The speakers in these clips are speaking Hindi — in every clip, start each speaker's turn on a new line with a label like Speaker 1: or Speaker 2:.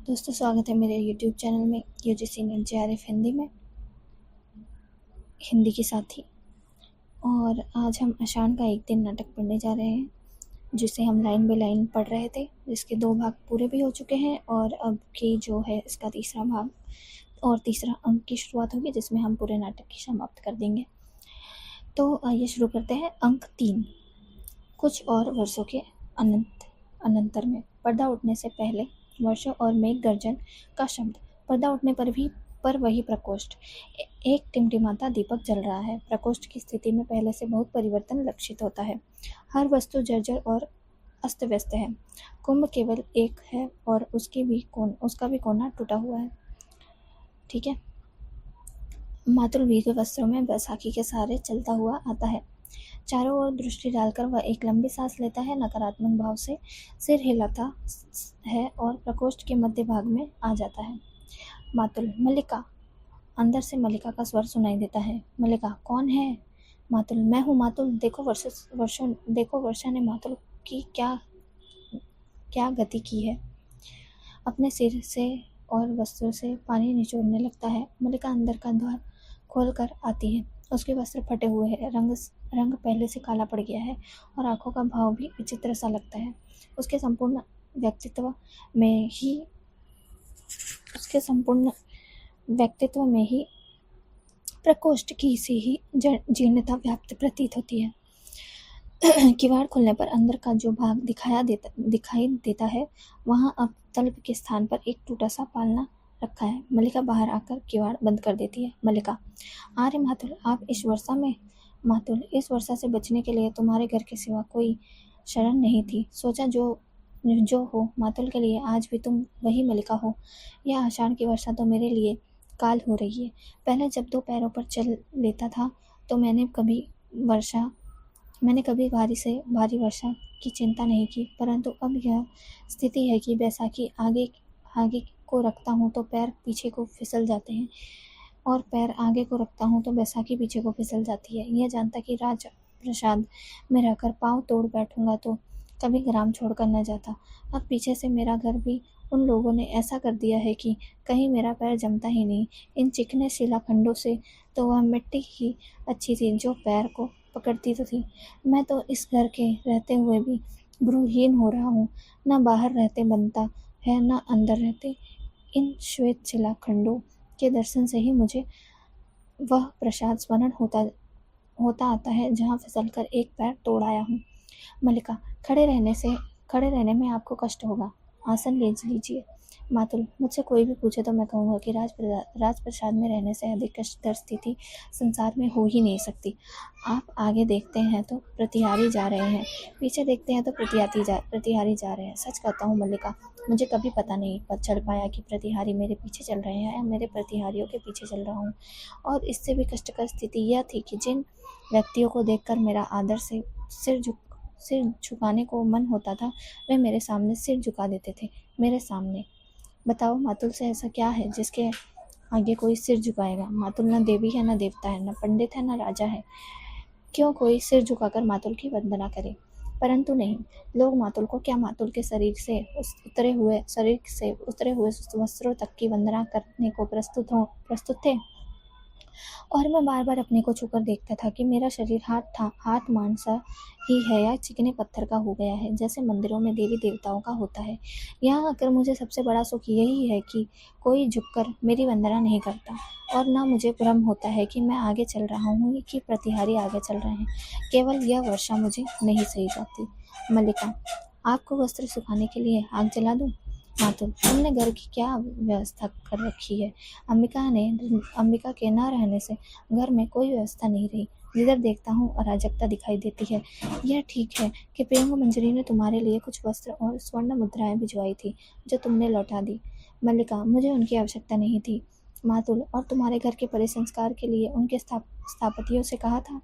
Speaker 1: दोस्तों, स्वागत है मेरे यूट्यूब चैनल में यूजीसी नेट जेआरएफ हिंदी में, हिंदी के साथी। और आज हम आषाढ़ का एक दिन नाटक पढ़ने जा रहे हैं, जिसे हम लाइन बाय लाइन पढ़ रहे थे, जिसके 2 भाग पूरे भी हो चुके हैं और अब की जो है इसका तीसरा भाग और तीसरा अंक की शुरुआत होगी, जिसमें हम पूरे नाटक की समाप्त कर देंगे। तो आइए शुरू करते हैं। अंक 3। कुछ और वर्षों के अनंतर में। पर्दा उठने से पहले वर्षों और मेघ गर्जन का शब्द। पर्दा उठने पर वही प्रकोष्ठ। एक टिमटिमाता दीपक जल रहा है। प्रकोष्ठ की स्थिति में पहले से बहुत परिवर्तन लक्षित होता है। हर वस्तु जर्जर और अस्त व्यस्त है। कुंभ केवल एक है और उसका भी कोना टूटा हुआ है। ठीक है। मातुल भीगे वस्त्रों में बैसाखी के सहारे चलता हुआ आता है। चारों ओर दृष्टि डालकर वह एक लंबी सांस लेता है, नकारात्मक भाव से सिर हिलाता है और प्रकोष्ठ के मध्य भाग में आ जाता है। मातुल। मल्लिका। अंदर से मल्लिका का स्वर सुनाई देता है। मल्लिका। कौन है? मातुल। मैं हूँ मातुल। देखो वर्षा ने मातुल की क्या गति की है। अपने सिर से और वस्त्रों से पानी निचोड़ने लगता है। मल्लिका अंदर का द्वार खोल कर आती है। उसके वस्त्र फटे हुए हैं, रंग पहले से काला पड़ गया है और आंखों का भाव भी विचित्र सा लगता है। उसके संपूर्ण व्यक्तित्व में ही प्रकोष्ठ की सी ही जीर्णता व्याप्त प्रतीत होती है। किवाड़ खुलने पर अंदर का जो भाग दिखाई देता है, वहां अब तल्प के स्थान पर एक टूटा सा पालना रखा है। मल्लिका बाहर आकर किवाड़ बंद कर देती है। मल्लिका। अरे मातुल, आप इस वर्षा में? मातुल। इस वर्षा से बचने के लिए तुम्हारे घर के सिवा कोई शरण नहीं थी। सोचा जो हो मातुल के लिए आज भी तुम वही मल्लिका हो। यह आषाढ़ की वर्षा तो मेरे लिए काल हो रही है। पहले जब 2 पैरों पर चल लेता था तो मैंने कभी भारी से भारी वर्षा की चिंता नहीं की, परंतु अब यह स्थिति है कि बैसाखी आगे को रखता हूँ तो पैर पीछे को फिसल जाते हैं और पैर आगे को रखता हूँ तो बैसाखी पीछे को फिसल जाती है। यह जानता कि राज प्रसाद में रहकर पाँव तोड़ बैठूंगा तो कभी ग्राम छोड़कर न जाता। अब पीछे से मेरा घर भी उन लोगों ने ऐसा कर दिया है कि कहीं मेरा पैर जमता ही नहीं। इन चिकने शिलाखंडों से तो वह मिट्टी ही अच्छी थी जो पैर को पकड़ती तो थी। मैं तो इस घर के रहते हुए भी गृहहीन हो रहा हूँ। न बाहर रहते बनता है न अंदर रहते। इन श्वेत शिलाखंडों के दर्शन से ही मुझे वह प्रसाद स्मरण होता आता है जहाँ फिसलकर एक पैर तोड़ आया हूँ। मल्लिका। खड़े रहने में आपको कष्ट होगा, आसन ले लीजिए। मातुल। मुझसे कोई भी पूछे तो मैं कहूँगा कि राजप्रसाद में रहने से अधिक कष्टकर स्थिति संसार में हो ही नहीं सकती। आप आगे देखते हैं तो प्रतिहारी जा रहे हैं, पीछे देखते हैं तो प्रतिहारी जा रहे हैं। सच कहता हूँ मल्लिका, मुझे कभी पता नहीं चल पाया कि प्रतिहारी मेरे पीछे चल रहे हैं या मेरे प्रतिहारियों के पीछे चल रहा हूँ। और इससे भी कष्टकर स्थिति यह थी कि जिन व्यक्तियों को देखकर मेरा आदर से सिर झुकाने को मन होता था, वे मेरे सामने सिर झुका देते थे। मेरे सामने। बताओ मातुल से ऐसा क्या है जिसके आगे कोई सिर झुकाएगा? मातुल न देवी है, न देवता है, न पंडित है, न राजा है। क्यों कोई सिर झुकाकर मातुल की वंदना करे? परंतु नहीं, लोग मातुल को क्या मातुल के शरीर से उतरे हुए वस्त्रों तक की वंदना करने को प्रस्तुत थे। और मैं बार बार अपने को छूकर देखता था कि मेरा शरीर हाथ मांसा ही है या चिकने पत्थर का हो गया है, जैसे मंदिरों में देवी देवताओं का होता है। यहाँ आकर मुझे सबसे बड़ा सुख यही है कि कोई झुककर मेरी वंदना नहीं करता और न मुझे भ्रम होता है कि मैं आगे चल रहा हूँ कि प्रतिहारी आगे चल रहे हैं। केवल यह वर्षा मुझे नहीं सही जाती। मल्लिका। आपको वस्त्र सुखाने के लिए आग जला दूं? मातुल। तुमने घर की क्या व्यवस्था कर रखी है? अंबिका के न रहने से घर में कोई व्यवस्था नहीं रही। जिधर देखता हूँ अराजकता दिखाई देती है। यह ठीक है कि प्रियंका मंजरी ने तुम्हारे लिए कुछ वस्त्र और स्वर्ण मुद्राएं भिजवाई थी जो तुमने लौटा दी। मल्लिका। मुझे उनकी आवश्यकता नहीं थी। मातुल। और तुम्हारे घर के परिसंस्कार के लिए उनके स्थापतियों से कहा था?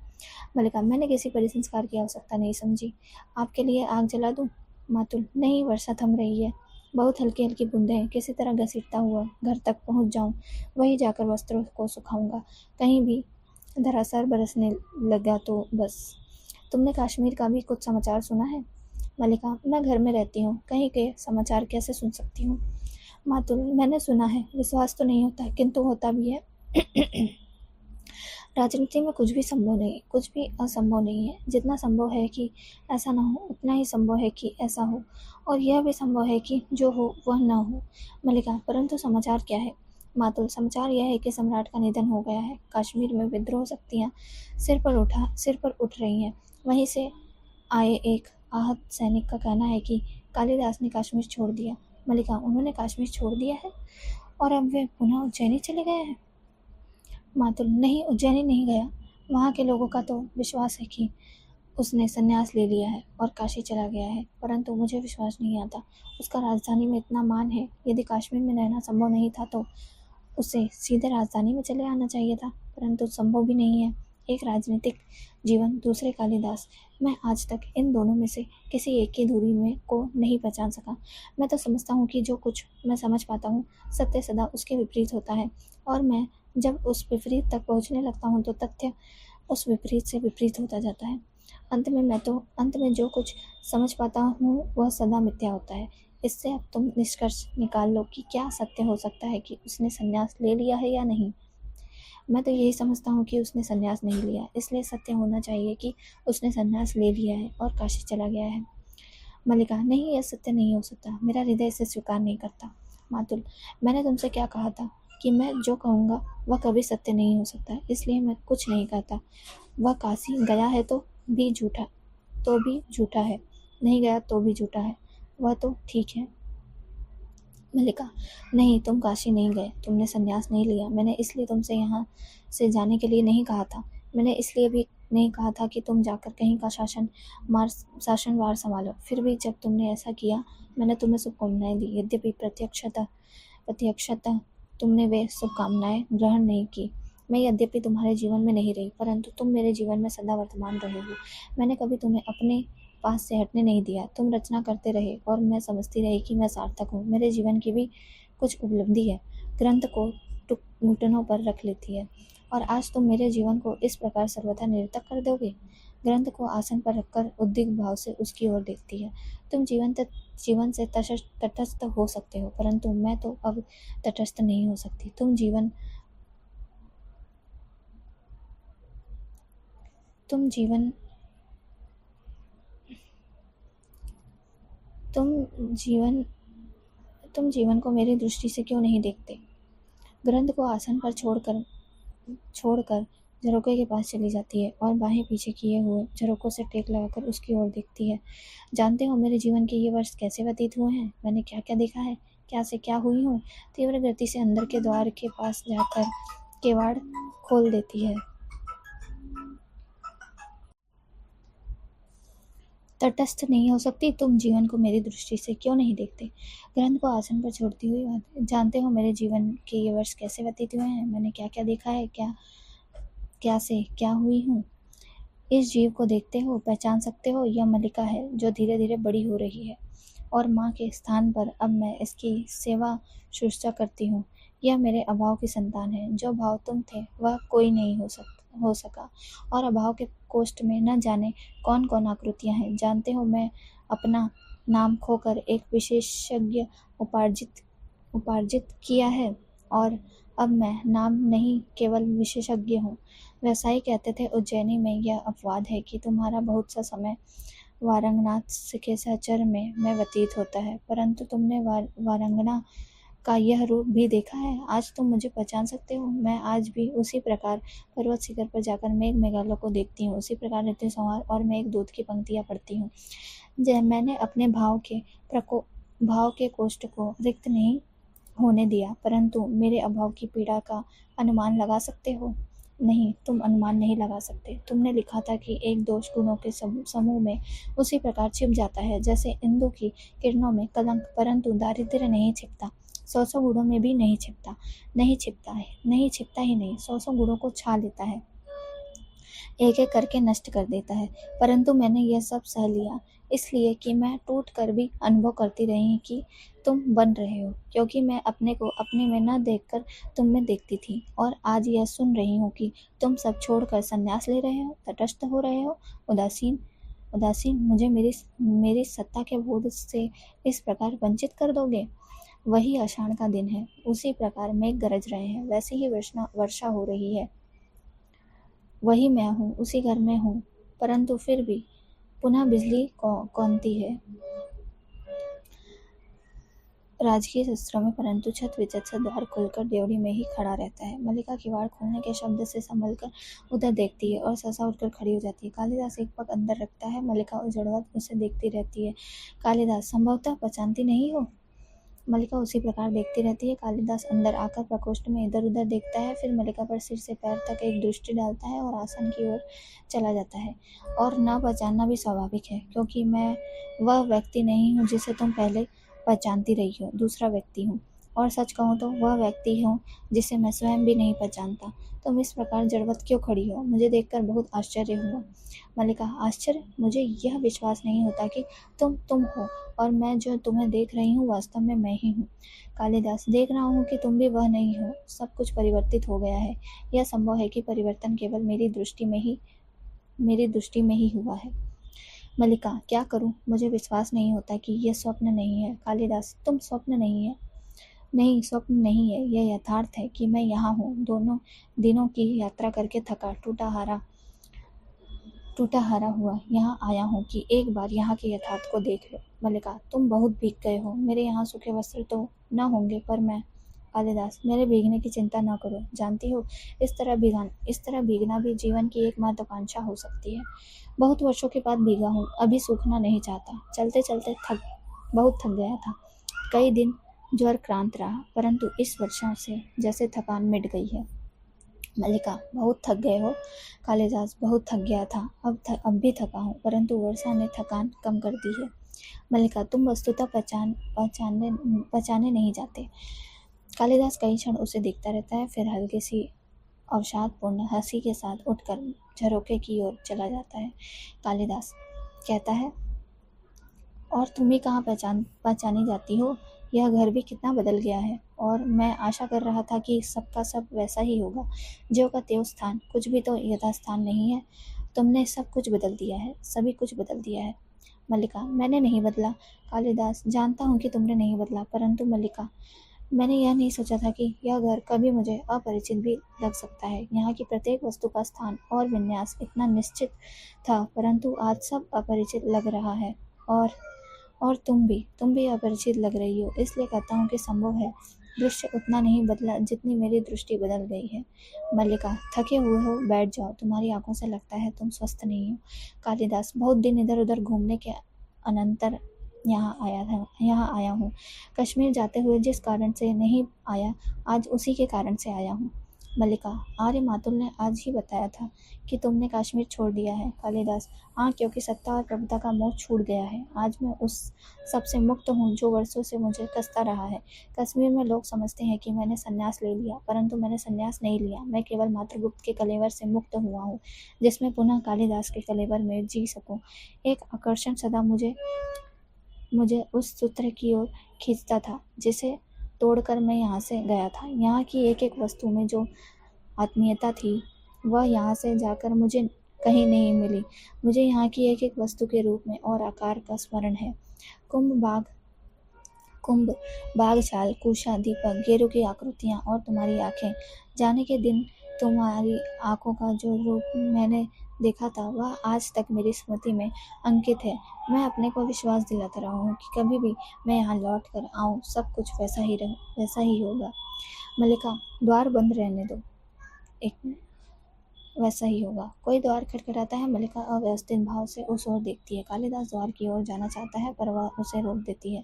Speaker 1: मल्लिका। मैंने किसी परिसंस्कार की आवश्यकता नहीं समझी। आपके लिए आग जला दूं? मातुल। नहीं, वर्षा थम रही है। बहुत हल्की हल्की बूंदें किसी तरह घसीटता हुआ घर तक पहुंच जाऊं, वहीं जाकर वस्त्रों को सुखाऊंगा। कहीं भी धरासार बरसने लगा तो बस। तुमने कश्मीर का भी कुछ समाचार सुना है? मल्लिका। मैं घर में रहती हूँ, कहीं के समाचार कैसे सुन सकती हूँ? मातुल, मैंने सुना है, विश्वास तो नहीं होता किंतु होता भी है। राजनीति में कुछ भी संभव नहीं, कुछ भी असंभव नहीं है। जितना संभव है कि ऐसा ना हो, उतना ही संभव है कि ऐसा हो, और यह भी संभव है कि जो हो वह न हो। मल्लिका, परंतु समाचार क्या है? मातुल, समाचार यह है कि सम्राट का निधन हो गया है। कश्मीर में विद्रोह शक्तियाँ सिर पर उठ रही हैं। वहीं से आए एक आहत सैनिक का कहना है कि कालिदास ने कश्मीर छोड़ दिया। मल्लिका, उन्होंने कश्मीर छोड़ दिया है और अब वे पुनः उज्जैनी चले गए हैं? मातुल, नहीं, उज्जैनी नहीं गया। वहाँ के लोगों का तो विश्वास है कि उसने संन्यास ले लिया है और काशी चला गया है, परंतु मुझे विश्वास नहीं आता। उसका राजधानी में इतना मान है, यदि कश्मीर में रहना संभव नहीं था तो उसे सीधे राजधानी में चले आना चाहिए था, परंतु संभव भी नहीं है। एक राजनीतिक जीवन, दूसरे कालिदास। मैं आज तक इन दोनों में से किसी एक की दूरी में को नहीं पहचान सका। मैं तो समझता हूँ कि जो कुछ मैं समझ पाता हूँ, सत्य सदा उसके विपरीत होता है, और मैं जब उस विपरीत तक पहुँचने लगता हूँ तो तथ्य उस विपरीत से विपरीत होता जाता है। अंत में जो कुछ समझ पाता हूँ वह सदा मिथ्या होता है। इससे अब तुम निष्कर्ष निकाल लो कि क्या सत्य हो सकता है कि उसने संन्यास ले लिया है या नहीं। मैं तो यही समझता हूँ कि उसने संन्यास नहीं लिया, इसलिए सत्य होना चाहिए कि उसने संन्यास ले लिया है और काशी चला गया है। मल्लिका, नहीं, यह सत्य नहीं हो सकता। मेरा हृदय इसे स्वीकार नहीं करता। मातुल, मैंने तुमसे क्या कहा था कि मैं जो कहूँगा वह कभी सत्य नहीं हो सकता, इसलिए मैं कुछ नहीं कहता। वह काशी गया है तो भी झूठा है, नहीं गया तो भी झूठा है, वह तो ठीक है। मल्लिका, नहीं, तुम काशी नहीं गए, तुमने संन्यास नहीं लिया। मैंने इसलिए तुमसे यहाँ से जाने के लिए नहीं कहा था। मैंने इसलिए भी नहीं कहा था कि तुम जाकर कहीं का शासनवार संभालो। फिर भी जब तुमने ऐसा किया, मैंने तुम्हें शुभकामनाएं दी। यद्यपि प्रत्यक्षतः तुमने वे शुभकामनाएं ग्रहण नहीं की। मैं यद्यपि तुम्हारे जीवन में नहीं रही, परंतु तुम मेरे जीवन में सदा वर्तमान रहे हो। मैंने कभी तुम्हें अपने पास से हटने नहीं दिया। तुम रचना करते रहे और मैं समझती रही कि मैं सार्थक हूँ। मेरे जीवन की भी कुछ उपलब्धि है, ग्रंथ को घुटनों पर रख लेती है, और आज तुम मेरे जीवन को इस प्रकार सर्वथा निरर्थक कर दोगे। ग्रंथ को आसन पर रखकर उद्विग्न भाव से उसकी ओर देखती है। तुम जीवन से तटस्थ हो सकते हो, परंतु मैं तो अब तटस्थ नहीं हो सकती। तुम जीवन तुम जीवन को मेरी दृष्टि से क्यों नहीं देखते? ग्रंथ को आसन पर छोड़कर झरोखे के पास चली जाती है और बाहें पीछे किए हुए झरोकों से टेक लगाकर उसकी ओर देखती है। जानते हो मेरे जीवन के ये वर्ष कैसे व्यतीत हुए हैं? मैंने क्या क्या देखा है, क्या से क्या हुई हूँ। तीव्र गति से अंदर के द्वार के पास जाकर केवाड़ खोल देती है। तटस्थ नहीं हो सकती, तुम जीवन को मेरी दृष्टि से क्यों नहीं देखते? ग्रंथ को आसन पर छोड़ती हुई बात, जानते हो मेरे जीवन के ये वर्ष कैसे व्यतीत हुए हैं? मैंने क्या क्या देखा है, क्या से क्या हुई हूँ। इस जीव को देखते हो, पहचान सकते हो? यह मल्लिका है जो धीरे धीरे बड़ी हो रही है, और माँ के स्थान पर अब मैं इसकी सेवा शुश्रूषा करती हूँ। यह मेरे अभाव की संतान है। जो भाव तुम थे वह कोई नहीं हो सका, और अभाव के कोष्ठ में न जाने कौन कौन आकृतियाँ हैं। जानते हो मैं अपना नाम खोकर एक विशेषज्ञ उपार्जित किया है, और अब मैं नाम नहीं केवल विशेषज्ञ हूँ। व्यवसायी कहते थे उज्जैनी में यह अपवाद है कि तुम्हारा बहुत सा समय वारंगनाथ के सहचर में व्यतीत होता है, परंतु तुमने वारंगना का यह रूप भी देखा है। आज तुम मुझे पहचान सकते हो। मैं आज भी उसी प्रकार पर्वत शिखर पर जाकर मेघालय को देखती हूँ, उसी प्रकार ऋतु संहार और मैं एक दूत की पंक्तियाँ पढ़ती हूँ। मैंने अपने भाव के कोष्ठ को रिक्त नहीं होने दिया, परंतु मेरे अभाव की पीड़ा का अनुमान लगा सकते हो? नहीं, तुम अनुमान नहीं लगा सकते। तुमने लिखा था कि एक दोष गुणों के समूह में उसी प्रकार छिप जाता है जैसे इंदु की किरणों में कलंक, परंतु दारिद्र्य नहीं छिपता। 100 गुणों में भी नहीं छिपता ही नहीं, 100 गुणों को छा लेता है, एक एक करके नष्ट कर देता है। परंतु मैंने यह सब सह लिया, इसलिए कि मैं टूट कर भी अनुभव करती रही कि तुम बन रहे हो, क्योंकि मैं अपने को अपने में न देखकर तुम में देखती थी। और आज यह सुन रही हूँ कि तुम सब छोड़कर संन्यास ले रहे हो, तटस्थ हो रहे हो, उदासीन मुझे मेरी सत्ता के बोध से इस प्रकार वंचित कर दोगे। वही आषाढ़ का दिन है, उसी प्रकार मेघ गरज रहे हैं, वैसे ही वर्षा हो रही है। वही मैं हूँ, उसी घर में हूँ, परंतु फिर भी पुनः बिजली कौंधती है राजकीय शस्त्रों में, परंतु छत विचत से द्वार खुलकर ड्योढ़ी में ही खड़ा रहता है। मल्लिका किवाड़ खोलने के शब्द से संभल कर उधर देखती है और सहसा उठकर खड़ी हो जाती है। कालिदास एक पग अंदर रखता है। मल्लिका उजड़वट उसे देखती रहती है। कालिदास, संभवतः पहचानती नहीं हो? मल्लिका उसी प्रकार देखती रहती है। कालिदास अंदर आकर प्रकोष्ठ में इधर उधर देखता है, फिर मल्लिका पर सिर से पैर तक एक दृष्टि डालता है और आसन की ओर चला जाता है। और न पहचानना भी स्वाभाविक है, क्योंकि मैं वह व्यक्ति नहीं हूँ जिसे तुम पहले पहचानती रही हो, दूसरा व्यक्ति हूँ। और सच कहूँ तो वह व्यक्ति हूँ जिसे मैं स्वयं भी नहीं पहचानता। तुम इस प्रकार जड़वत क्यों खड़ी हो? मुझे देखकर बहुत आश्चर्य हुआ। मल्लिका, आश्चर्य? मुझे यह विश्वास नहीं होता कि तुम हो और मैं जो तुम्हें देख रही हूँ वास्तव में मैं ही हूँ। कालिदास, देख रहा हूँ कि तुम भी वह नहीं हो। सब कुछ परिवर्तित हो गया है। यह संभव है कि परिवर्तन केवल मेरी दृष्टि में ही हुआ है। मल्लिका, क्या करूं? मुझे विश्वास नहीं होता कि यह स्वप्न नहीं है। कालिदास, तुम स्वप्न नहीं है? नहीं, स्वप्न नहीं है, यह यथार्थ है कि मैं यहाँ हूँ। दोनों दिनों की यात्रा करके थका टूटा हारा हुआ यहाँ आया हूँ कि एक बार यहाँ के यथार्थ को देख लो। मल्लिका, तुम बहुत भीग गए हो। मेरे यहाँ सूखे वस्त्र तो न होंगे, पर मैं। कालिदास, मेरे भीगने की चिंता न करो। जानती हो, इस तरह भीगना भी जीवन की एक महत्वाकांक्षा हो सकती है। बहुत वर्षों के बाद भीगा हूँ, अभी सूखना नहीं चाहता। चलते चलते बहुत थक गया था। कई दिन ज्वर क्रांत रहा, परंतु इस वर्षा से जैसे थकान मिट गई है। मल्लिका, बहुत थक गए हो? कालिदास, बहुत थक गया था, अब भी थका हूँ, परंतु वर्षा ने थकान कम कर दी है। मल्लिका, तुम वस्तुतः पहचाने नहीं जाते। कालिदास कई क्षण उसे देखता रहता है, फिर हल्की सी अवसादपूर्ण हंसी के साथ उठकर झरोखे की ओर चला जाता है। कालिदास कहता है, और तुम ही कहाँ पहचानी जाती हो? यह घर भी कितना बदल गया है, और मैं आशा कर रहा था कि सबका सब वैसा ही होगा। ज्यों का त्यों स्थान, कुछ भी तो यथास्थान नहीं है। तुमने सब कुछ बदल दिया है, सभी कुछ बदल दिया है। मल्लिका, मैंने नहीं बदला। कालिदास, जानता हूँ कि तुमने नहीं बदला, परंतु मल्लिका, मैंने यह नहीं सोचा था कि यह घर कभी मुझे अपरिचित भी लग सकता है। यहाँ की प्रत्येक वस्तु का स्थान और विन्यास इतना निश्चित था, परंतु आज सब अपरिचित लग रहा है। और तुम भी अपरिचित लग रही हो। इसलिए कहता हूँ कि संभव है दृश्य उतना नहीं बदला जितनी मेरी दृष्टि बदल गई है। मल्लिका, थके हुए हो, बैठ जाओ। तुम्हारी आंखों से लगता है तुम स्वस्थ नहीं हो। कालिदास, बहुत दिन इधर उधर घूमने के अनंतर यहाँ आया हूँ। कश्मीर जाते हुए जिस कारण से नहीं आया, आज उसी के कारण से आया हूँ। मल्लिका, आर्य मातुल ने आज ही बताया था कि तुमने कश्मीर छोड़ दिया है। कालिदास, हाँ, क्योंकि सत्ता और प्रभुता का मोह छूट गया है। आज मैं उस सबसे मुक्त हूँ जो वर्षों से मुझे कसता रहा है। कश्मीर में लोग समझते हैं कि मैंने संन्यास ले लिया, परंतु मैंने संन्यास नहीं लिया। मैं केवल मातृगुप्त के कलेवर से मुक्त हुआ हूँ, जिसमें पुनः कालिदास के कलेवर में जी सकूँ। एक आकर्षण सदा मुझे उस सूत्र की ओर खींचता था जिसे तोड़कर मैं यहाँ से गया था। यहाँ की एक एक वस्तु में जो आत्मीयता थी, वह यहाँ से जाकर मुझे कहीं नहीं मिली। मुझे यहाँ की एक एक वस्तु के रूप में और आकार का स्मरण है। कुंभ, बाग छाल, कुशा, दीपक, गेरू की आकृतियाँ और तुम्हारी आंखें। जाने के दिन तुम्हारी आंखों का जो रूप मैंने देखा था, वह आज तक मेरी स्मृति में अंकित है। मैं अपने को विश्वास दिलाता रहा हूँ कि कभी भी मैं यहाँ लौट कर आऊँ, सब कुछ वैसा ही होगा। मल्लिका, द्वार बंद रहने दो। एक मिनट, वैसा ही होगा। कोई द्वार खटखटाता है। मल्लिका अव्यवस्थित भाव से उस ओर देखती है। कालिदास द्वार की ओर जाना चाहता है, पर वह उसे रोक देती है।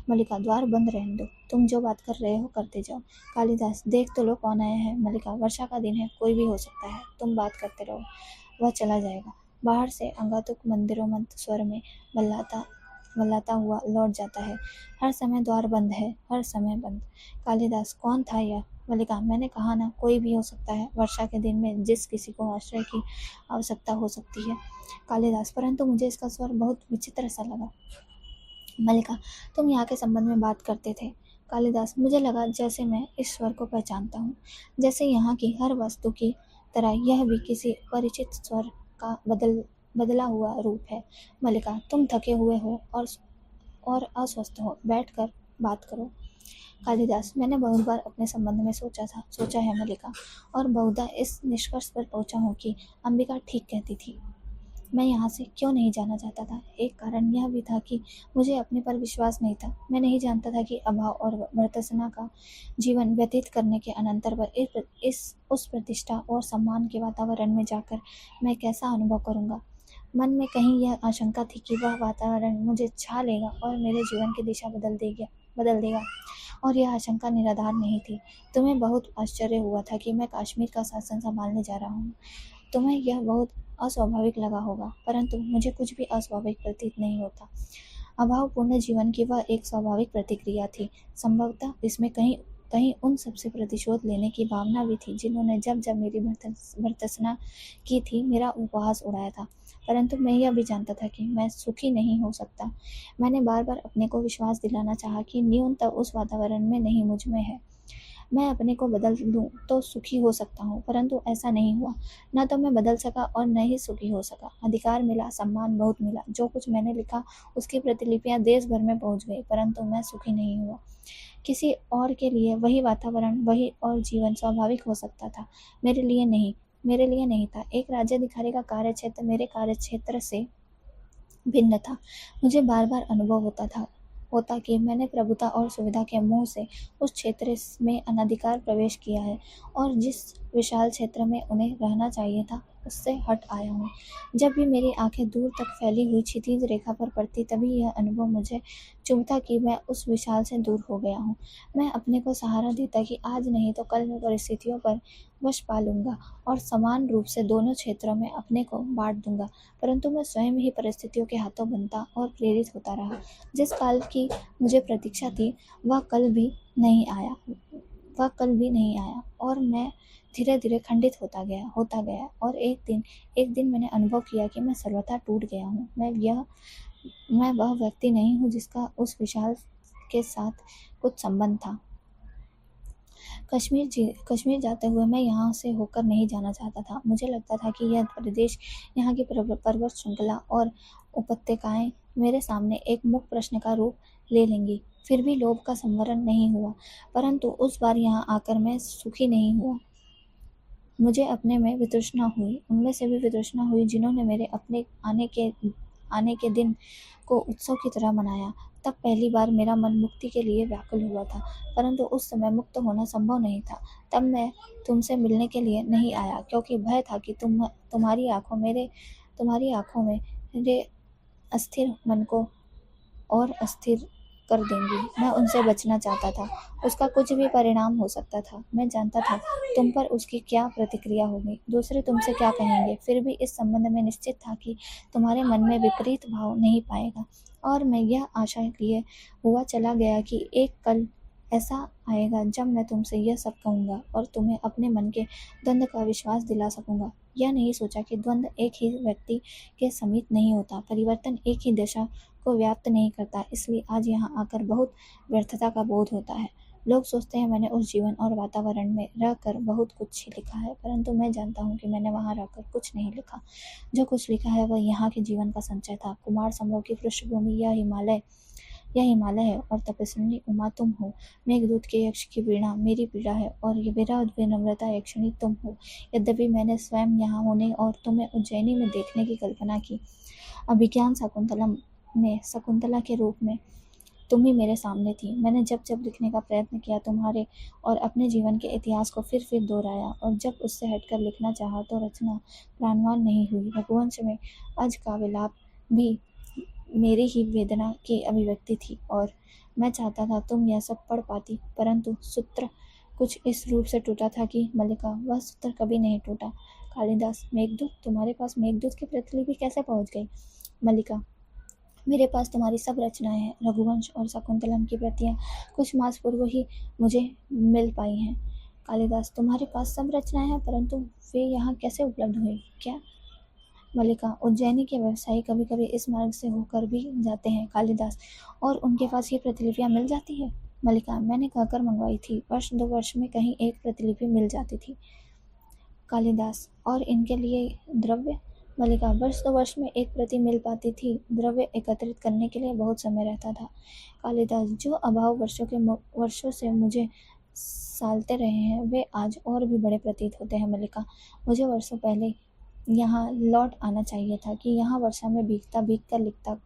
Speaker 1: मल्लिका, द्वार बंद रहने दो। तुम जो बात कर रहे हो करते जाओ। कालिदास, देख तो लो कौन आया है। मल्लिका, वर्षा का दिन है, कोई भी हो सकता है, तुम बात करते रहो। वह चला जाएगा। बाहर से अंगातुक मंदिरोमंत स्वर में बल्लाता हुआ लौट जाता है। हर समय द्वार बंद है, हर समय बंद। कालिदास, कौन था यह? मल्लिका, मैंने कहा ना, कोई भी हो सकता है। वर्षा के दिन में जिस किसी को आश्रय की आवश्यकता हो सकती है। कालिदास, परंतु मुझे इसका स्वर बहुत विचित्र सा लगा। मल्लिका, तुम यहाँ के संबंध में बात करते थे। कालिदास, मुझे लगा जैसे मैं इस स्वर को पहचानता हूँ, जैसे यहाँ की हर वस्तु की तरह यह भी किसी परिचित स्वर का बदला हुआ रूप है। मल्लिका, तुम थके हुए हो और अस्वस्थ हो, बैठकर बात करो। कालिदास, मैंने बहुत बार अपने संबंध में सोचा है मल्लिका, और बहुधा इस निष्कर्ष पर पहुंचा हूँ कि अंबिका ठीक कहती थी। मैं यहाँ से क्यों नहीं जाना चाहता था? एक कारण यह भी था कि मुझे अपने पर विश्वास नहीं था। मैं नहीं जानता था कि अभाव और भर्त्सना का जीवन व्यतीत करने के अनंतर पर उस प्रतिष्ठा और सम्मान के वातावरण में जाकर मैं कैसा अनुभव करूँगा। मन में कहीं यह आशंका थी कि वह वातावरण मुझे छा लेगा और मेरे जीवन की दिशा बदल देगा। और यह आशंका निराधार नहीं थी। तुम्हें बहुत आश्चर्य हुआ था कि मैं कश्मीर का शासन संभालने जा रहा हूँ। तुम्हें यह बहुत अस्वाभाविक लगा होगा, परंतु मुझे कुछ भी अस्वाभाविक प्रतीत नहीं होता। अभावपूर्ण जीवन की वह एक स्वाभाविक प्रतिक्रिया थी। संभवतः इसमें कहीं कहीं उन सबसे प्रतिशोध लेने की भावना भी थी जिन्होंने जब जब मेरी भर्त्सना की थी, मेरा उपहास उड़ाया था। परंतु मैं यह भी जानता था कि मैं सुखी नहीं हो सकता। मैंने बार बार अपने को विश्वास दिलाना चाहा कि न्यूनतः उस वातावरण में नहीं, मुझ में है। मैं अपने को बदल दूं तो सुखी हो सकता हूँ, परंतु ऐसा नहीं हुआ। न तो मैं बदल सका और न ही सुखी हो सका। अधिकार मिला, सम्मान बहुत मिला, जो कुछ मैंने लिखा उसकी प्रतिलिपियां देश भर में पहुंच गई, परंतु मैं सुखी नहीं हुआ। किसी और के लिए वही वातावरण, वही और जीवन स्वाभाविक हो सकता था, मेरे लिए नहीं। मेरे लिए नहीं था। एक राज्याधिकारी का कार्यक्षेत्र मेरे कार्यक्षेत्र से भिन्न था। मुझे बार बार अनुभव होता कि मैंने प्रभुता और सुविधा के मुंह से उस क्षेत्र में अनधिकार प्रवेश किया है और जिस विशाल क्षेत्र में उन्हें रहना चाहिए था उससे हट आया हूँ। जब भी मेरी आंखें दूर तक फैली हुई क्षितिज रेखा पर पड़ती, तभी यह अनुभव मुझे चुभता कि मैं उस विशाल से दूर हो गया हूँ। मैं अपने को सहारा देता कि आज नहीं तो कल मैं परिस्थितियों पर वश पा लूंगा और समान रूप से दोनों क्षेत्रों में अपने को बांट दूंगा, परंतु मैं स्वयं ही परिस्थितियों के हाथों बनता और प्रेरित होता रहा। जिस काल की मुझे प्रतीक्षा थी वह कल भी नहीं आया और मैं धीरे धीरे खंडित होता गया और एक दिन मैंने अनुभव किया कि मैं सर्वथा टूट गया हूँ। मैं वह व्यक्ति नहीं हूँ जिसका उस विशाल के साथ कुछ संबंध था। कश्मीर जाते हुए मैं यहाँ से होकर नहीं जाना चाहता था। मुझे लगता था कि यह प्रदेश, यहाँ की पर्वत श्रृंखला और उपत्यकाएं मेरे सामने एक मुख्य प्रश्न का रूप ले लेंगी। फिर भी लोभ का संवरण नहीं हुआ, परंतु उस बार यहाँ आकर मैं सुखी नहीं हुआ। मुझे अपने में वितृष्णा हुई, उनमें से भी वितृष्णा हुई जिन्होंने मेरे अपने आने के दिन को उत्सव की तरह मनाया। तब पहली बार मेरा मन मुक्ति के लिए व्याकुल हुआ था, परंतु उस समय मुक्त होना संभव नहीं था। तब मैं तुमसे मिलने के लिए नहीं आया, क्योंकि भय था कि तुम्हारी आंखों में मेरे अस्थिर मन को और अस्थिर कर देंगी। मैं उनसे बचना चाहता था। उसका कुछ भी परिणाम हो सकता था। मैं जानता था तुम पर उसकी क्या प्रतिक्रिया होगी, दूसरे तुमसे क्या कहेंगे। फिर भी इस संबंध में निश्चित था कि तुम्हारे मन में विपरीत भाव नहीं पाएगा, और मैं यह आशा लिए हुआ चला गया कि एक कल ऐसा आएगा जब मैं तुमसे यह सब कहूँगा और तुम्हें अपने मन के द्वंद्व का विश्वास दिला सकूँगा। यह नहीं सोचा कि द्वंद्व एक ही व्यक्ति के समीप नहीं होता, परिवर्तन एक ही दिशा को व्याप्त नहीं करता। इसलिए आज यहाँ आकर बहुत व्यर्थता का बोध होता है। लोग सोचते हैं मैंने उस जीवन और वातावरण में रहकर बहुत कुछ लिखा है, परंतु मैं जानता हूँ कि मैंने वहाँ रहकर कुछ नहीं लिखा। जो कुछ लिखा है वह यहाँ के जीवन का संचय था। कुमार संभव की पृष्ठभूमि यह हिमालय है और तपस्विनी उमा तुम हो। मेघदूत के यक्ष की वीणा मेरी पीड़ा है और ये विरह विनम्रता यक्षिणी तुम हो। यद्यपि मैंने स्वयं यहाँ होने और तुम्हें उज्जैनी में देखने की कल्पना की, अभिज्ञान शकुंतला के रूप में तुम ही मेरे सामने थी। मैंने जब जब लिखने का प्रयत्न किया तुम्हारे और अपने जीवन के इतिहास को फिर दोहराया, और जब उससे हटकर लिखना चाहा तो रचना प्राणवान नहीं हुई। रघुवंश में अज का विलाप भी मेरी ही वेदना की अभिव्यक्ति थी और मैं चाहता था तुम यह सब पढ़ पाती, परंतु सूत्र कुछ इस रूप से टूटा था कि मल्लिका, वह सूत्र कभी नहीं टूटा। कालिदास, मेघदूत, तुम्हारे पास मेघदूत की प्रतिलिपि कैसे पहुंच गई? मल्लिका, मेरे पास तुम्हारी सब रचनाएं हैं। रघुवंश और शकुंतलम की प्रतियां कुछ मास पूर्व ही मुझे मिल पाई हैं। कालिदास, तुम्हारे पास सब रचनाएं हैं, परंतु वे यहाँ कैसे उपलब्ध हुई? क्या? मल्लिका, उज्जैनी के व्यवसायी कभी कभी इस मार्ग से होकर भी जाते हैं। कालिदास, और उनके पास ये प्रतिलिपियां मिल जाती है? मल्लिका, मैंने कहकर मंगवाई थी। वर्ष 2 वर्ष में कहीं एक प्रतिलिपि मिल जाती थी। कालिदास, और इनके लिए द्रव्य? मल्लिका, वर्ष तो वर्ष में एक प्रति मिल पाती थी। द्रव्य एकत्रित करने के लिए बहुत समय रहता था। कालिदास, जो अभाव वर्षों से मुझे सालते रहे हैं वे आज और भी बड़े प्रतीत होते हैं। मल्लिका, मुझे वर्षों पहले यहाँ लौट आना चाहिए था कि यहाँ वर्षा में भीग कर लिखता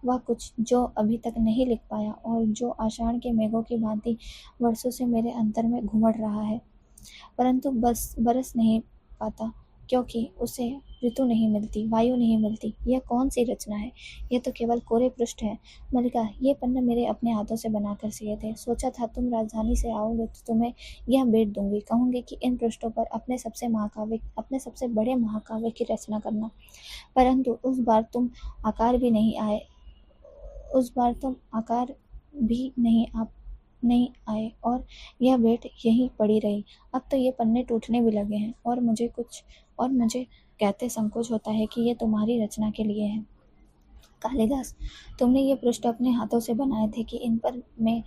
Speaker 1: वह कुछ जो अभी तक नहीं लिख पाया और जो आषाढ़ के मेघों की भांति वर्षों से मेरे अंतर में घुमड़ रहा है, परंतु बस बरस नहीं पाता, क्योंकि उसे ऋतु नहीं मिलती, वायु नहीं मिलती। यह कौन सी रचना है? यह तो केवल कोरे पृष्ठ है। मल्लिका, ये पन्ने मेरे अपने हाथों से बनाकर सिए थे। सोचा था तुम राजधानी से आओगे तो तुम्हें यह भेंट दूंगी, कहूंगी कि इन पृष्ठों पर अपने सबसे बड़े महाकाव्य की रचना करना। परंतु उस बार तुम आकार भी नहीं आए और यह भेंट यहीं पड़ी रही। अब तो ये पन्ने टूटने भी लगे हैं और मुझे कहते संकोच होता है कि ये तुम्हारी रचना के लिए है। कालिदास, तुमने ये पृष्ठ अपने हाथों से बनाए थे कि इन पर मैं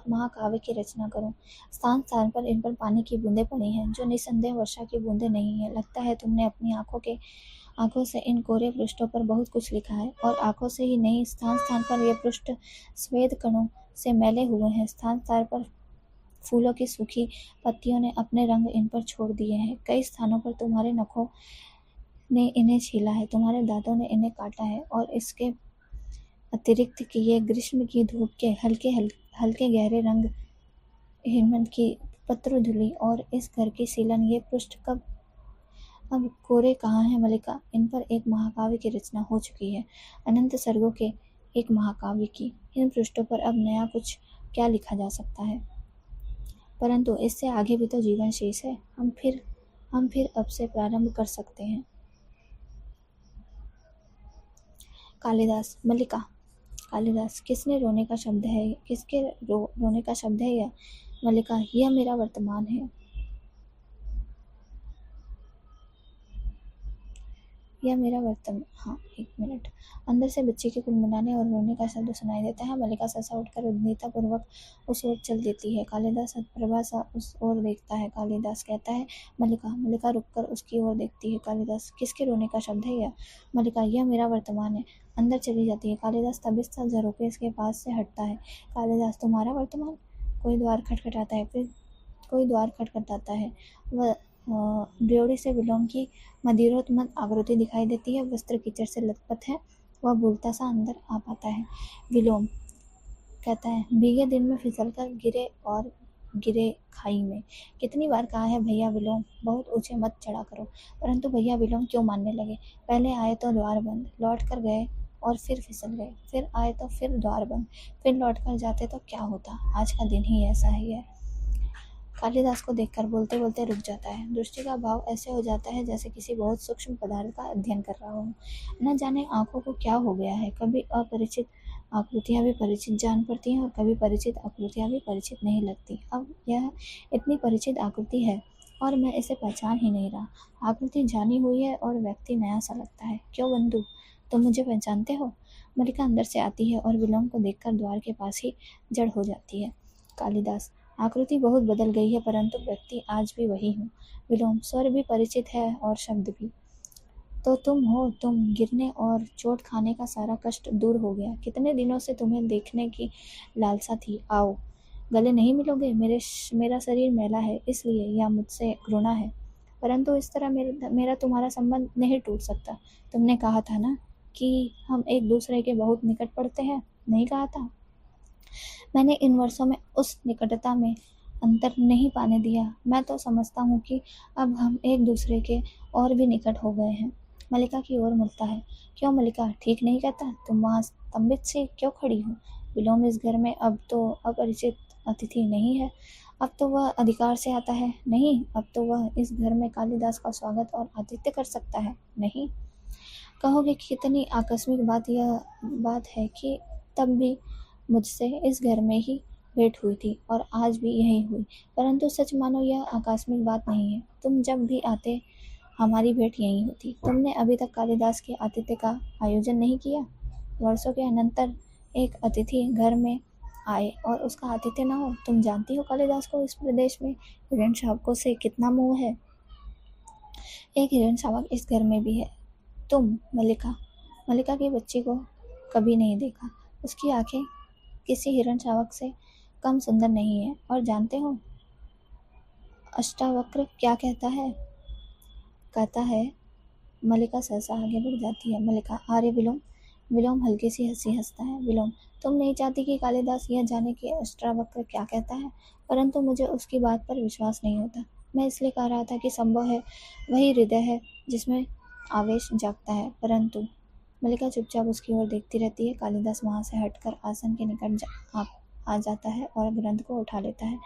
Speaker 1: महाकाव्य की रचना करूं। स्थान स्थान पर इन पर पानी की बूंदें पड़ी हैं, जो निसंदेह वर्षा की बूंदें नहीं है। लगता है तुमने अपनी आंखों से इन कोरे पृष्ठों पर बहुत कुछ लिखा है, और आंखों से ही नहीं, स्थान स्थान पर ये पृष्ठ श्वेत कणों से मैले हुए हैं। स्थान स्थान पर फूलों की सूखी पत्तियों ने अपने रंग इन पर छोड़ दिए हैं। कई स्थानों पर तुम्हारे नखों ने इन्हें छीला है, तुम्हारे दांतों ने इन्हें काटा है, और इसके अतिरिक्त कि ये ग्रीष्म की धूप के हल्के गहरे रंग, हेमंत की पत्र धुली और इस घर की सीलन, ये पृष्ठ कब अब कोरे कहाँ हैं? मल्लिका, इन पर एक महाकाव्य की रचना हो चुकी है, अनंत सर्गों के एक महाकाव्य की। इन पृष्ठों पर अब नया कुछ क्या लिखा जा सकता है? परंतु इससे आगे भी तो जीवन शेष है। हम फिर अब से प्रारंभ कर सकते हैं। कालिदास, मल्लिका। कालिदास, किसके रोने का शब्द है यह? मल्लिका, यह मेरा वर्तमान है। हाँ, एक मिनट। अंदर से बच्चे के कुनमुनाने और रोने का शब्द सुनाई देता है। मल्लिका सहसा उठकर उद्विग्नतापूर्वक उस ओर चल देती है। कालिदास हतप्रभा सा उस ओर देखता है। कालिदास कहता है, मल्लिका। मल्लिका रुककर उसकी ओर देखती है। कालिदास, किसके रोने का शब्द है यह? मल्लिका, यह मेरा वर्तमान है। अंदर चली जाती है। कालिदास तबियत सा झरोके इसके पास से हटता है। कालिदास, तुम्हारा वर्तमान? कोई द्वार खटखटाता है। वह ड्योढ़ी से विलोम की मदिरोत्मत आकृति दिखाई देती है। वस्त्र कीचड़ से लथपथ है। वह भूलता सा अंदर आ पाता है। विलोम कहता है, भीगे दिन में फिसल कर गिरे खाई में। कितनी बार कहा है भैया विलोम, बहुत ऊंचे मत चढ़ा करो, परंतु भैया विलोम क्यों मानने लगे? पहले आए तो द्वार बंद, लौट कर गए और फिर फिसल गए, फिर आए तो फिर द्वार बंद, फिर लौट कर जाते तो क्या होता? आज का दिन ही ऐसा ही है। कालिदास को देखकर बोलते बोलते रुक जाता है। दृष्टि का भाव ऐसे हो जाता है जैसे किसी बहुत सूक्ष्म पदार्थ का अध्ययन कर रहा हो। न जाने आंखों को क्या हो गया है। कभी अपरिचित आकृतियां भी परिचित जान पड़ती हैं और कभी परिचित आकृतियां भी परिचित नहीं लगती। अब यह इतनी परिचित आकृति है और मैं इसे पहचान ही नहीं रहा। आकृति जानी हुई है और व्यक्ति नया सा लगता है। क्यों बंधु, तुम मुझे पहचानते हो? मल्लिका अंदर से आती है और विलोम को देखकर द्वार के पास ही जड़ हो जाती है। कालिदास, आकृति बहुत बदल गई है, परंतु व्यक्ति आज भी वही हूँ। विलोम, स्वर भी परिचित है और शब्द भी। तो तुम हो तुम। गिरने और चोट खाने का सारा कष्ट दूर हो गया। कितने दिनों से तुम्हें देखने की लालसा थी। आओ, गले नहीं मिलोगे? मेरा शरीर मैला है इसलिए, या मुझसे घृणा है, परंतु इस तरह मेरा तुम्हारा संबंध नहीं टूट सकता। तुमने कहा था ना कि हम एक दूसरे के बहुत निकट पड़ते हैं, नहीं कहा था? मैंने इन वर्षों में उस निकटता में अंतर नहीं पाने दिया। मैं तो समझता हूँ कि अब हम एक दूसरे के और भी निकट हो गए हैं। मल्लिका की ओर मुड़ता है। क्यों मल्लिका, ठीक नहीं कहता? तुम वहाँ स्तंभित से क्यों खड़ी हो? विलोम इस घर में अब तो अपरिचित अतिथि नहीं है। अब तो वह अधिकार से आता है। नहीं, अब तो वह इस घर में कालिदास का स्वागत और आतिथ्य कर सकता है। नहीं, कहोगे कि कितनी आकस्मिक बात है कि तब भी मुझसे इस घर में ही भेंट हुई थी और आज भी यही हुई, परंतु सच मानो यह आकस्मिक बात नहीं है। तुम जब भी आते हमारी भेंट यही होती। तुमने अभी तक कालिदास के आतिथ्य का आयोजन नहीं किया? वर्षों के अनंतर एक अतिथि घर में आए और उसका आतिथ्य न हो। तुम जानती हो कालिदास को इस प्रदेश में ऋण शावकों से कितना मोह है। एक हिरण शावक इस घर में भी है। तुम मल्लिका के बच्चे को कभी नहीं देखा। उसकी आंखें किसी हिरण शावक से कम सुंदर नहीं है। और जानते हो अष्टावक्र क्या कहता है? कहता है, मल्लिका सहसा आगे बढ़ जाती है। मल्लिका, अरे विलोम। विलोम हल्की सी हंसी हंसता है। विलोम, तुम नहीं चाहती कि कालिदास यह जाने कि अष्टावक्र क्या कहता है, परंतु मुझे उसकी बात पर विश्वास नहीं होता। मैं इसलिए कह रहा था कि संभव है वही हृदय है जिसमें आवेश जागता है। परंतु मल्लिका चुपचाप उसकी ओर देखती रहती है। कालिदास वहां से हटकर आसन के निकट आ जाता है और ग्रंथ को उठा लेता है।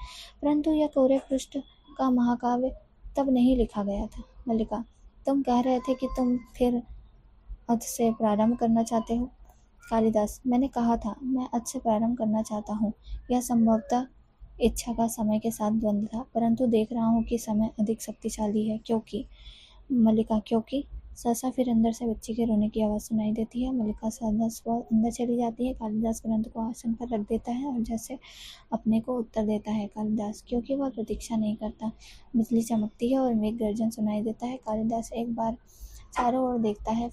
Speaker 1: परंतु यह कोरे पृष्ठ का महाकाव्य तब नहीं लिखा गया था। मल्लिका, तुम कह रहे थे कि तुम फिर अध से प्रारंभ करना चाहते हो। कालिदास, मैंने कहा था मैं अध से प्रारंभ करना चाहता हूँ। यह संभवतः इच्छा का समय के साथ द्वंद्व था, परंतु देख रहा हूँ कि समय अधिक शक्तिशाली है। क्योंकि मल्लिका, क्योंकि सहसा फिर अंदर से बच्ची के रोने की आवाज़ सुनाई देती है। मल्लिका सदा स्व अंदर चली जाती है। कालिदास ग्रंथ को आसन पर रख देता है और जैसे अपने को उत्तर देता है। कालिदास, क्योंकि वह प्रतीक्षा नहीं करता। बिजली चमकती है और मेघ गर्जन सुनाई देता है। कालिदास एक बार चारों ओर देखता है,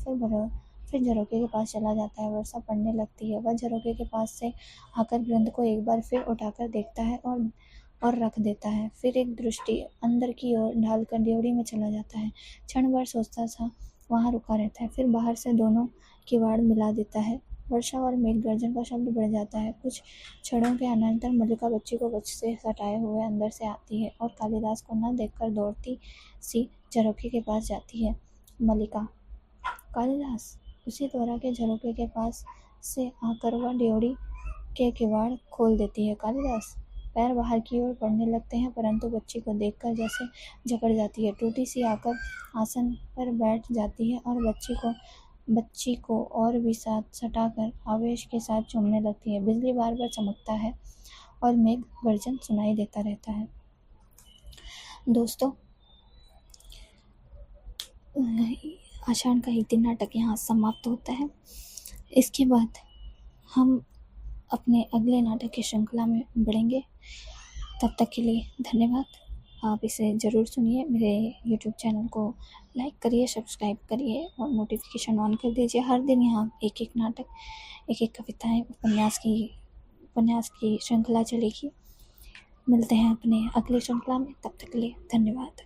Speaker 1: फिर झरोखे के पास चला जाता है। वर्षा पड़ने लगती है। वह झरोखे के पास से आकर ग्रंथ को एक बार फिर उठाकर देखता है और रख देता है। फिर एक दृष्टि अंदर की ओर ढालकर ड्योढ़ी में चला जाता है। क्षण भर सोचता सा वहां रुका रहता है, फिर बाहर से दोनों किवाड़ मिला देता है। वर्षा और मेघ गर्जन का शब्द बढ़ जाता है। कुछ क्षणों के अनंतर मल्लिका बच्ची को गच से सटाए हुए अंदर से आती है और कालिदास को न देखकर दौड़ती सी झरोखे के पास जाती है। मल्लिका, कालिदास। उसी द्वारा के झरोखे के पास से आकर वह ड्योढ़ी के किवाड़ खोल देती है। कालिदास। पैर बाहर की ओर बढ़ने लगते हैं, परंतु बच्ची को देखकर जैसे जकड़ जाती है। टूटी सी आकर आसन पर बैठ जाती है और बच्ची को और भी साथ सटाकर आवेश के साथ चूमने लगती है। बिजली बार बार चमकता है और मेघ गर्जन सुनाई देता रहता है। दोस्तों, आषाढ़ का एक दिन नाटक यहाँ समाप्त होता है। इसके बाद हम अपने अगले नाटक की श्रृंखला में बढ़ेंगे। तब तक के लिए धन्यवाद। आप इसे ज़रूर सुनिए। मेरे YouTube चैनल को लाइक करिए, सब्सक्राइब करिए और नोटिफिकेशन ऑन कर दीजिए। हर दिन यहाँ एक एक नाटक, एक एक कविताएं, उपन्यास की श्रृंखला चलेगी। मिलते हैं अपने अगले श्रृंखला में। तब तक के लिए धन्यवाद।